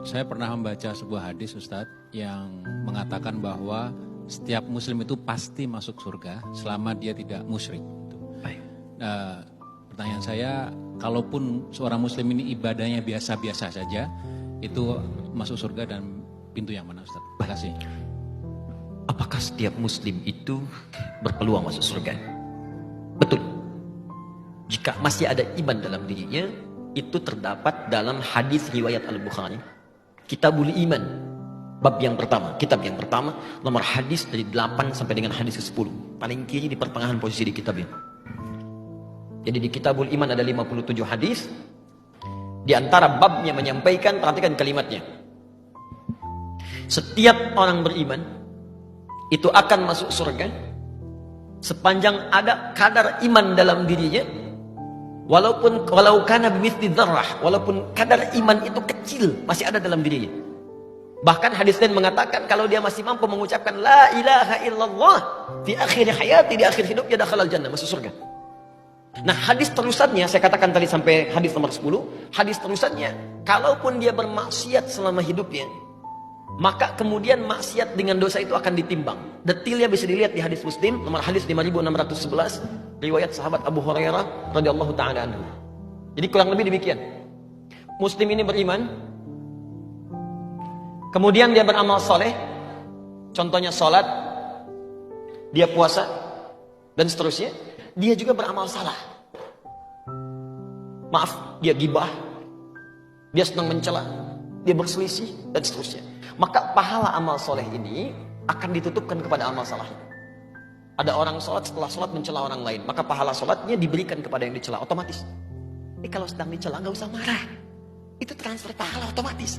Saya pernah membaca sebuah hadis, Ustadz, yang mengatakan bahwa setiap muslim itu pasti masuk surga selama dia tidak musyrik. Baik. Pertanyaan saya, kalaupun seorang muslim ini ibadahnya biasa-biasa saja, itu masuk surga dan pintu yang mana, Ustadz? Terima kasih. Apakah setiap muslim itu berpeluang masuk surga? Betul. Jika masih ada iman dalam dirinya, itu terdapat dalam hadis riwayat Al-Bukhari, Kitabul Iman, bab yang pertama, kitab yang pertama, nomor hadis dari 8 sampai dengan hadis ke-10. Paling kiri di pertengahan posisi di kitab ini. Jadi di Kitabul Iman ada 57 hadis. Di antara babnya menyampaikan, perhatikan kalimatnya. Setiap orang beriman itu akan masuk surga sepanjang ada kadar iman dalam dirinya. Walau kana bimithli dzarrah, walaupun kadar iman itu kecil masih ada dalam dirinya. Bahkan hadis lain mengatakan kalau dia masih mampu mengucapkan la ilaha illallah di akhir hayati, di akhir hidupnya, dakhalal jannah, masuk surga. Nah, hadis terusannya saya katakan tadi sampai hadis nomor 10, hadis terusannya kalaupun dia bermaksiat selama hidupnya, maka kemudian maksiat dengan dosa itu akan ditimbang. Detailnya bisa dilihat di hadis Muslim nomor hadis 5611, riwayat sahabat Abu Hurairah radhiyallahu taala anhu. Jadi kurang lebih demikian. Muslim ini beriman, kemudian dia beramal soleh, contohnya sholat, dia puasa, dan seterusnya. Dia juga beramal salah. Maaf, dia gibah, dia senang mencela, dia berselisih, dan seterusnya. Maka pahala amal soleh ini akan ditutupkan kepada amal salah. Ada orang sholat, setelah sholat mencela orang lain, maka pahala sholatnya diberikan kepada yang dicela otomatis. Kalau sedang dicela nggak usah marah, itu transfer pahala otomatis.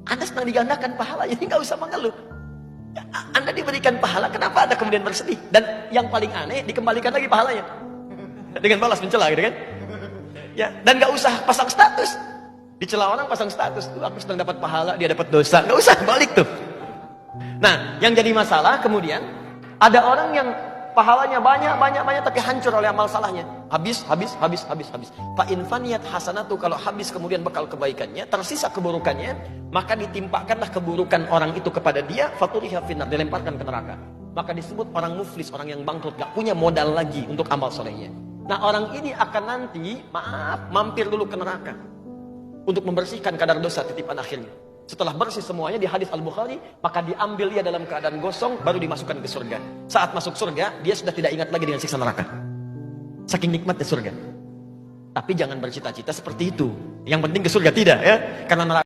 Anda sedang digandakan pahala, jadi nggak usah mengeluh. Anda diberikan pahala, kenapa Anda kemudian bersedih? Dan yang paling aneh, dikembalikan lagi pahalanya dengan balas mencela, gitu kan? Ya, dan nggak usah pasang status. Dicela orang pasang status, tuh aku sedang dapat pahala, dia dapat dosa, nggak usah balik tuh. Nah, yang jadi masalah kemudian ada orang yang pahalanya banyak tapi hancur oleh amal salahnya. Habis. Fa in faniyat hasanatu, kalau habis kemudian bekal kebaikannya, tersisa keburukannya, maka ditimpakanlah keburukan orang itu kepada dia, faturiha finnar, dilemparkan ke neraka. Maka disebut orang muflis, orang yang bangkrut, gak punya modal lagi untuk amal solehnya. Nah, orang ini akan nanti, mampir dulu ke neraka untuk membersihkan kadar dosa titipan akhirnya. Setelah bersih semuanya di hadis Al-Bukhari, maka diambil dia dalam keadaan gosong, baru dimasukkan ke surga. Saat masuk surga, dia sudah tidak ingat lagi dengan siksa neraka. Saking nikmatnya surga. Tapi jangan bercita-cita seperti itu. Yang penting ke surga tidak, ya. Karena neraka